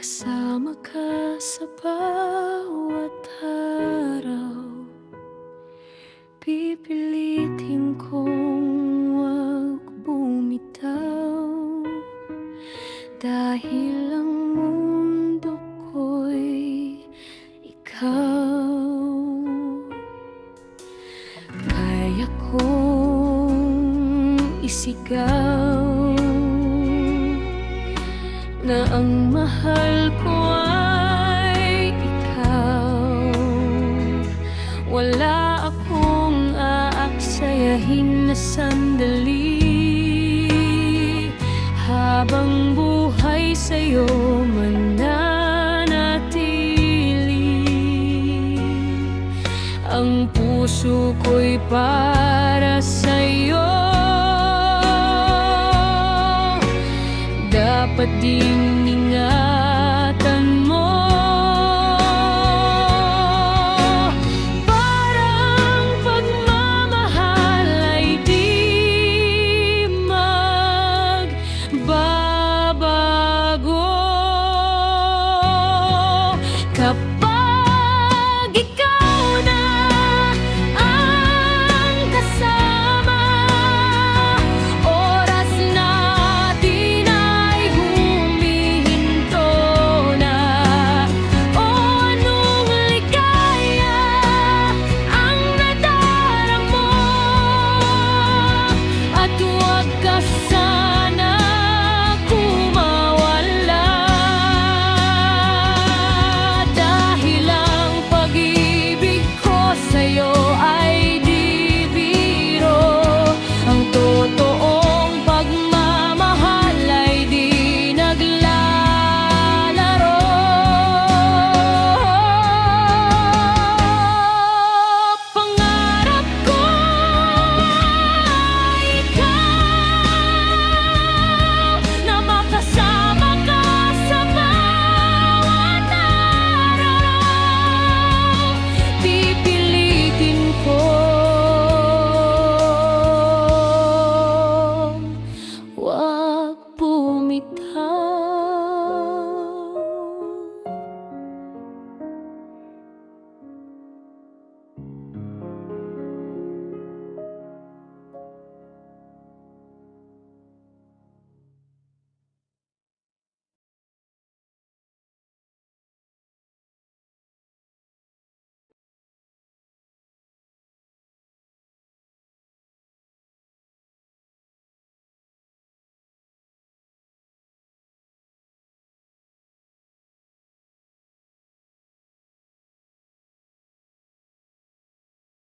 Kasama ka sa bawat araw, pipilitin kong wag bumitaw, dahil ang mundo ko'y ikaw. Kaya kong isigaw na ang mahal ko ay ikaw. Wala akong aaksayahin na sandali habang buhay sa'yo mananatili. Ang puso ko'y para sa'yo, dapat ding